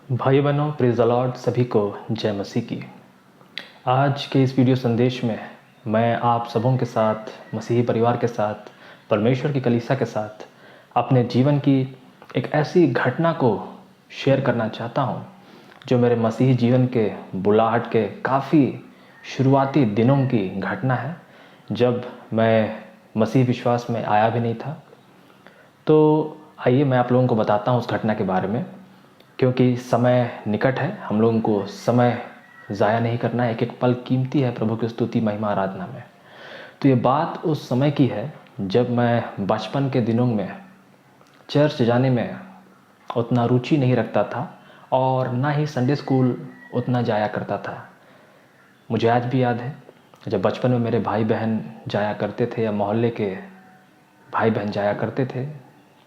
भाई बहनों, praise the Lord, सभी को जय मसीह की। आज के इस वीडियो संदेश में मैं आप सबों के साथ, मसीही परिवार के साथ, परमेश्वर की कलीसिया के साथ अपने जीवन की एक ऐसी घटना को शेयर करना चाहता हूँ जो मेरे मसीही जीवन के बुलाहट के काफ़ी शुरुआती दिनों की घटना है, जब मैं मसीह विश्वास में आया भी नहीं था। तो आइए मैं आप लोगों को बताता हूँ उस घटना के बारे में, क्योंकि समय निकट है। हम लोगों को समय ज़ाया नहीं करना है, एक एक पल कीमती है प्रभु की स्तुति महिमा आराधना में। तो ये बात उस समय की है जब मैं बचपन के दिनों में चर्च जाने में उतना रुचि नहीं रखता था और ना ही संडे स्कूल उतना जाया करता था। मुझे आज भी याद है जब बचपन में मेरे भाई बहन जाया करते थे या मोहल्ले के भाई बहन जाया करते थे,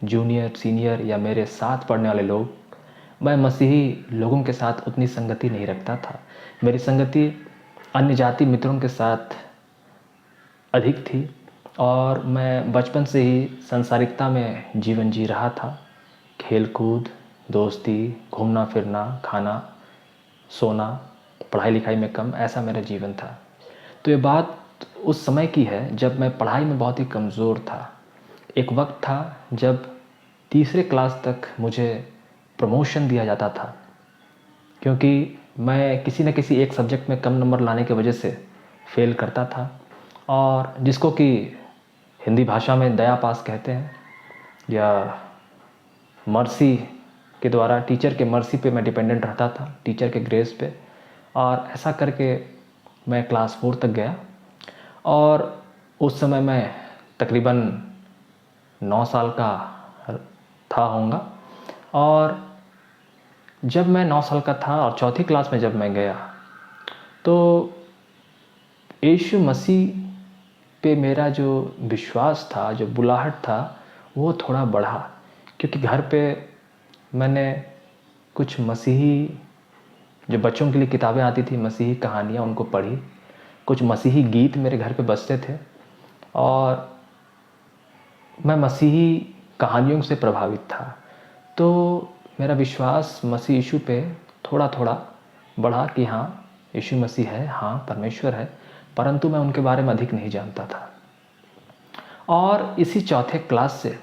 जूनियर सीनियर या मेरे साथ पढ़ने वाले लोग, मैं मसीही लोगों के साथ उतनी संगति नहीं रखता था। मेरी संगति अन्य जाति मित्रों के साथ अधिक थी और मैं बचपन से ही सांसारिकता में जीवन जी रहा था। खेल कूद, दोस्ती, घूमना फिरना, खाना, सोना, पढ़ाई लिखाई में कम, ऐसा मेरा जीवन था। तो ये बात उस समय की है जब मैं पढ़ाई में बहुत ही कमज़ोर था। एक वक्त था जब तीसरे क्लास तक मुझे प्रमोशन दिया जाता था, क्योंकि मैं किसी न किसी एक सब्जेक्ट में कम नंबर लाने की वजह से फ़ेल करता था, और जिसको कि हिंदी भाषा में दया पास कहते हैं, या मर्सी के द्वारा, टीचर के मर्सी पे मैं डिपेंडेंट रहता था, टीचर के ग्रेस पे। और ऐसा करके मैं क्लास 4 तक गया और उस समय मैं तकरीबन 9 साल का था होऊंगा। और जब मैं 9 साल का था और चौथी क्लास में जब मैं गया, तो यीशु मसीह पे मेरा जो विश्वास था, जो बुलाहट था, वो थोड़ा बढ़ा। क्योंकि घर पे मैंने कुछ मसीही, जो बच्चों के लिए किताबें आती थी, मसीही कहानियाँ, उनको पढ़ी। कुछ मसीही गीत मेरे घर पे बजते थे और मैं मसीही कहानियों से प्रभावित था। तो मेरा विश्वास मसीह यीशु पे थोड़ा थोड़ा बढ़ा कि हाँ, यीशु मसीह है, हाँ परमेश्वर है, परंतु मैं उनके बारे में अधिक नहीं जानता था। और इसी चौथे क्लास से,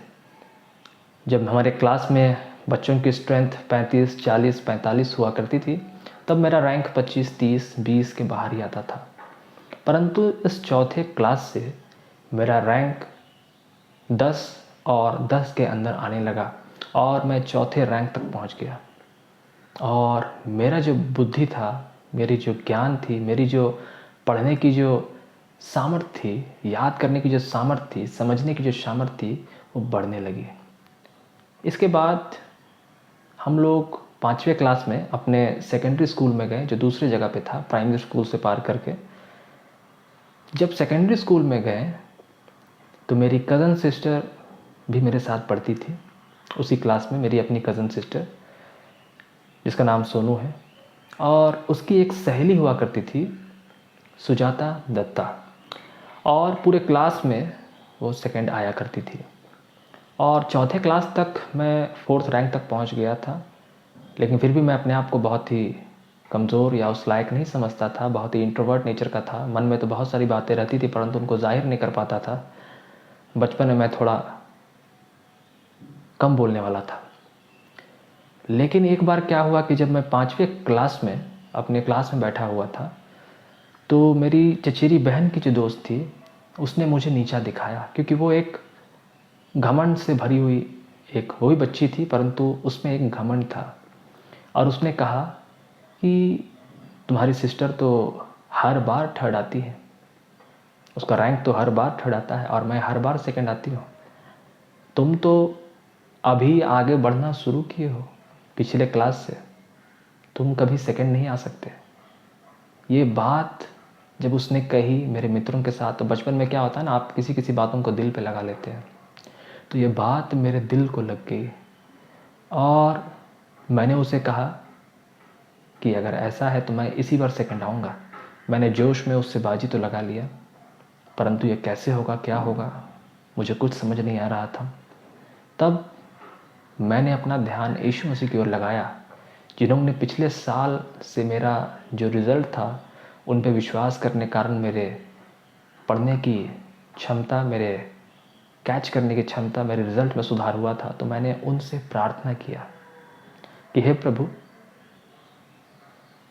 जब हमारे क्लास में बच्चों की स्ट्रेंथ 35, 40, 45 हुआ करती थी, तब मेरा रैंक 25, 30, 20 के बाहर ही आता था। परंतु इस चौथे क्लास से मेरा रैंक 10 और 10 के अंदर आने लगा और मैं चौथे रैंक तक पहुंच गया। और मेरा जो बुद्धि था, मेरी जो ज्ञान थी, मेरी जो पढ़ने की जो सामर्थ्य थी, याद करने की जो सामर्थ्य थी, समझने की जो सामर्थ्य थी, वो बढ़ने लगी। इसके बाद हम लोग 5वें क्लास में अपने सेकेंडरी स्कूल में गए, जो दूसरी जगह पे था, प्राइमरी स्कूल से पार करके। जब सेकेंडरी स्कूल में गए तो मेरी कज़न सिस्टर भी मेरे साथ पढ़ती थी उसी क्लास में, मेरी अपनी कज़न सिस्टर जिसका नाम सोनू है, और उसकी एक सहेली हुआ करती थी, सुजाता दत्ता, और पूरे क्लास में वो सेकंड आया करती थी। और चौथे क्लास तक मैं 4th रैंक तक पहुंच गया था, लेकिन फिर भी मैं अपने आप को बहुत ही कमज़ोर या उस लायक नहीं समझता था। बहुत ही इंट्रोवर्ट नेचर का था। मन में तो बहुत सारी बातें रहती थी, परंतु उनको जाहिर नहीं कर पाता था। बचपन में मैं थोड़ा कम बोलने वाला था। लेकिन एक बार क्या हुआ कि जब मैं 5वीं क्लास में अपने क्लास में बैठा हुआ था, तो मेरी चचेरी बहन की जो दोस्त थी, उसने मुझे नीचा दिखाया, क्योंकि वो एक घमंड से भरी हुई एक वो भी बच्ची थी, परंतु उसमें एक घमंड था। और उसने कहा कि तुम्हारी सिस्टर तो हर बार थर्ड आती है, उसका रैंक तो हर बार थर्ड आता है और मैं हर बार सेकंड आती हूँ। तुम तो अभी आगे बढ़ना शुरू किए हो पिछले क्लास से, तुम कभी सेकंड नहीं आ सकते। ये बात जब उसने कही मेरे मित्रों के साथ, तो बचपन में क्या होता है ना, आप किसी किसी बातों को दिल पे लगा लेते हैं। तो ये बात मेरे दिल को लग गई और मैंने उसे कहा कि अगर ऐसा है तो मैं इसी बार सेकंड आऊँगा। मैंने जोश में उससे बाजी तो लगा लिया, परंतु ये कैसे होगा, क्या होगा, मुझे कुछ समझ नहीं आ रहा था। तब मैंने अपना ध्यान यीशु मसीह की ओर लगाया, जिन्होंने पिछले साल से मेरा जो रिज़ल्ट था उन पे विश्वास करने के कारण मेरे पढ़ने की क्षमता, मेरे कैच करने की क्षमता, मेरे रिज़ल्ट में सुधार हुआ था। तो मैंने उनसे प्रार्थना किया कि हे प्रभु,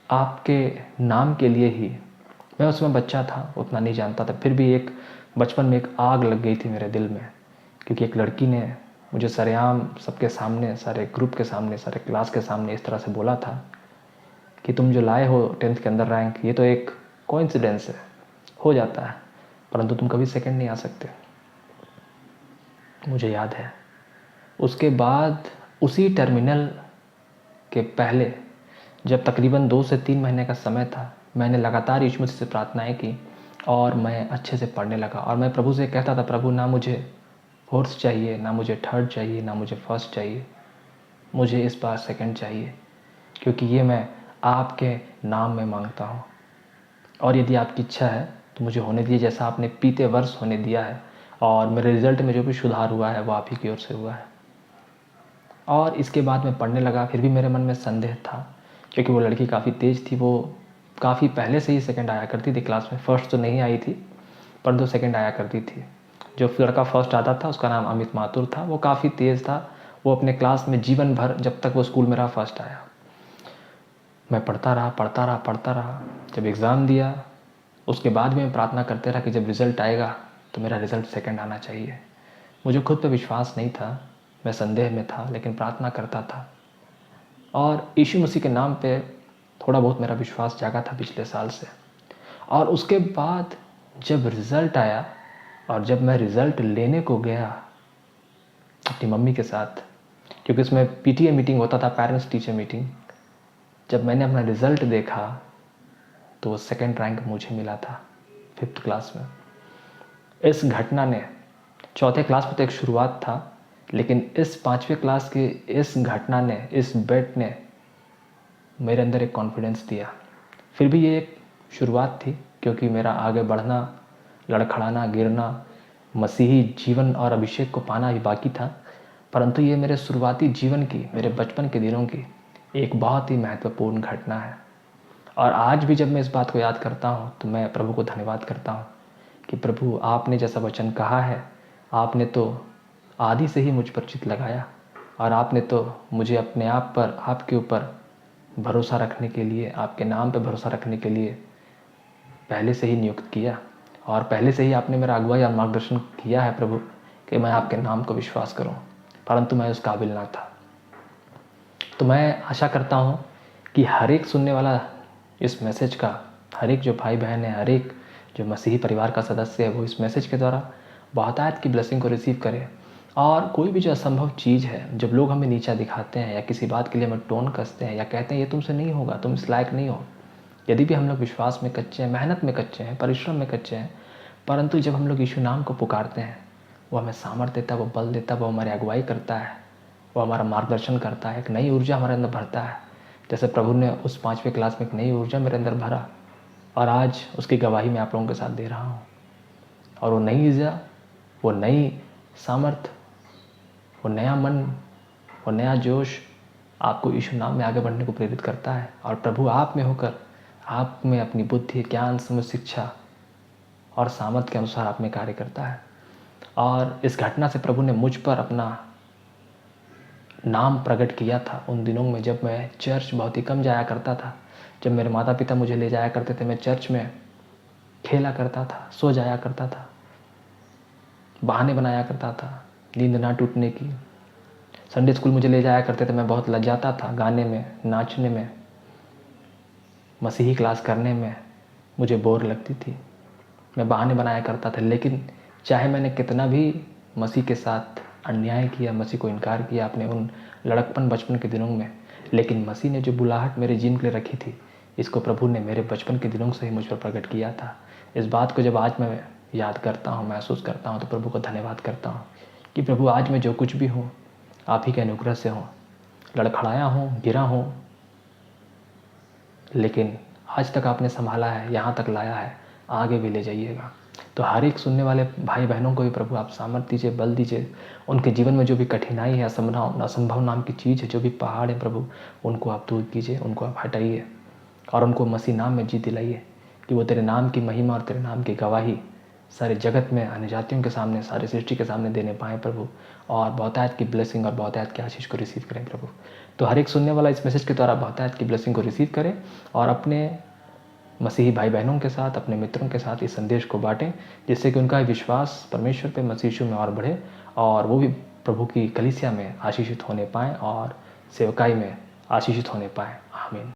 आपके नाम के लिए ही। मैं उसमें बच्चा था, उतना नहीं जानता था, फिर भी एक बचपन में एक आग लग गई थी मेरे दिल में, क्योंकि एक लड़की ने मुझे सरेआम सबके सामने, सारे ग्रुप के सामने, सारे क्लास के सामने इस तरह से बोला था कि तुम जो लाए हो 10th के अंदर रैंक, ये तो एक कोइंसिडेंस है, हो जाता है, परंतु तुम कभी सेकंड नहीं आ सकते। मुझे याद है उसके बाद उसी टर्मिनल के पहले, जब तकरीबन 2 से 3 महीने का समय था, मैंने लगातार यीशु मसीह से प्रार्थनाएं की और मैं अच्छे से पढ़ने लगा। और मैं प्रभु से कहता था, प्रभु ना मुझे 4th चाहिए, ना मुझे 3rd चाहिए, ना मुझे 1st चाहिए, मुझे इस बार 2nd चाहिए, क्योंकि ये मैं आपके नाम में मांगता हूँ। और यदि आपकी इच्छा है तो मुझे होने दीजिए जैसा आपने बीते वर्ष होने दिया है, और मेरे रिज़ल्ट में जो भी सुधार हुआ है वो आप ही की ओर से हुआ है। और इसके बाद मैं पढ़ने लगा, फिर भी मेरे मन में संदेह था, क्योंकि वो लड़की काफ़ी तेज़ थी। वो काफ़ी पहले से ही 2nd आया करती थी क्लास में, 1st तो नहीं आई थी, परंतु 2nd आया करती थी। जो लड़का 1st आता था उसका नाम अमित माथुर था, वो काफ़ी तेज़ था। वो अपने क्लास में जीवन भर, जब तक वो स्कूल में रहा, 1st आया। मैं पढ़ता रहा। जब एग्ज़ाम दिया उसके बाद भी मैं प्रार्थना करते रहा कि जब रिज़ल्ट आएगा तो मेरा रिज़ल्ट 2nd आना चाहिए। मुझे खुद पे विश्वास नहीं था, मैं संदेह में था, लेकिन प्रार्थना करता था। और यीशु मसीह के नाम पे थोड़ा बहुत मेरा विश्वास जागा था पिछले साल से। और उसके बाद जब रिज़ल्ट आया और जब मैं रिज़ल्ट लेने को गया अपनी मम्मी के साथ, क्योंकि उसमें पीटीए मीटिंग होता था, पेरेंट्स टीचर मीटिंग, जब मैंने अपना रिज़ल्ट देखा तो वो 2nd रैंक मुझे मिला था 5th क्लास में। इस घटना ने, 4थे क्लास में तो एक शुरुआत था, लेकिन इस 5वीं क्लास की इस घटना ने, इस बेट ने मेरे अंदर एक कॉन्फिडेंस दिया। फिर भी ये एक शुरुआत थी, क्योंकि मेरा आगे बढ़ना, लड़खड़ाना, गिरना, मसीही जीवन और अभिषेक को पाना भी बाकी था। परंतु ये मेरे शुरुआती जीवन की, मेरे बचपन के दिनों की एक बहुत ही महत्वपूर्ण घटना है। और आज भी जब मैं इस बात को याद करता हूँ तो मैं प्रभु को धन्यवाद करता हूँ कि प्रभु, आपने जैसा वचन कहा है, आपने तो आदि से ही मुझ पर चित्त लगाया, और आपने तो मुझे अपने आप पर, आपके ऊपर भरोसा रखने के लिए, आपके नाम पर भरोसा रखने के लिए पहले से ही नियुक्त किया, और पहले से ही आपने मेरा अगुवाई और मार्गदर्शन किया है प्रभु, कि मैं आपके नाम को विश्वास करूं, परंतु मैं उस काबिल ना था। तो मैं आशा करता हूं कि हर एक सुनने वाला इस मैसेज का, हर एक जो भाई बहन है, हर एक जो मसीही परिवार का सदस्य है, वो इस मैसेज के द्वारा बहुतायत की ब्लेसिंग को रिसीव करे। और कोई भी जो असंभव चीज़ है, जब लोग हमें नीचा दिखाते हैं या किसी बात के लिए हमें टोन कसते हैं या कहते हैं ये तुमसे नहीं होगा, तुम इस लायक नहीं हो, यदि भी हम लोग विश्वास में कच्चे हैं, मेहनत में कच्चे हैं, परिश्रम में कच्चे हैं, परंतु जब हम लोग यीशु नाम को पुकारते हैं, वो हमें सामर्थ्य देता है, वो बल देता है, वो हमारी अगुवाई करता है, वो हमारा मार्गदर्शन करता है, एक नई ऊर्जा हमारे अंदर भरता है। जैसे प्रभु ने उस 5वीं क्लास में एक नई ऊर्जा मेरे अंदर भरा, और आज उसकी गवाही मैं आप लोगों के साथ दे रहा हूँ। और वो नई ऊर्जा, वो नई सामर्थ, वो नया मन, वो नया जोश आपको यीशु नाम में आगे बढ़ने को प्रेरित करता है। और प्रभु आप में होकर, आप में अपनी बुद्धि, ज्ञान, समझ, शिक्षा और सामर्थ के अनुसार आप में कार्य करता है। और इस घटना से प्रभु ने मुझ पर अपना नाम प्रकट किया था उन दिनों में, जब मैं चर्च बहुत ही कम जाया करता था। जब मेरे माता पिता मुझे ले जाया करते थे, मैं चर्च में खेला करता था, सो जाया करता था, बहाने बनाया करता था नींद ना टूटने की। संडे स्कूल मुझे ले जाया करते थे, मैं बहुत लजाता था गाने में, नाचने में, मसीही क्लास करने में मुझे बोर लगती थी, मैं बहाने बनाया करता था। लेकिन चाहे मैंने कितना भी मसीह के साथ अन्याय किया, मसीह को इनकार किया अपने उन लड़कपन बचपन के दिनों में, लेकिन मसीह ने जो बुलाहट मेरे जीवन के लिए रखी थी, इसको प्रभु ने मेरे बचपन के दिनों से ही मुझ पर प्रकट किया था। इस बात को जब आज मैं याद करता हूँ, महसूस करता हूँ, तो प्रभु को धन्यवाद करता हूँ कि प्रभु आज मैं जो कुछ भी हूँ आप ही के अनुग्रह से हूँ। लड़खड़ाया हूँ, गिरा हूँ, लेकिन आज तक आपने संभाला है, यहाँ तक लाया है, आगे भी ले जाइएगा। तो हर एक सुनने वाले भाई बहनों को भी प्रभु आप सामर्थ्य दीजिए, बल दीजिए। उनके जीवन में जो भी कठिनाई है, असंभव नाम की चीज़ है, जो भी पहाड़ है प्रभु, उनको आप दूर कीजिए, उनको आप हटाइए और उनको मसीह नाम में जीत दिलाइए कि वो तेरे नाम की महिमा और तेरे नाम की गवाही सारे जगत में, अन्य जातियों के सामने, सारी सृष्टि के सामने देने पाएँ प्रभु, और बहुतायत की ब्लेसिंग और बहुतायत की आशीष को रिसीव करें प्रभु। तो हर एक सुनने वाला इस मैसेज के द्वारा बहुतायत की ब्लेसिंग को रिसीव करे और अपने मसीही भाई बहनों के साथ, अपने मित्रों के साथ इस संदेश को बांटें, जिससे कि उनका विश्वास परमेश्वर पे, मसीह यीशु में और बढ़े और वो भी प्रभु की कलीसिया में आशीषित होने पाएँ और सेवकाई में आशीषित होने पाएँ। आमीन।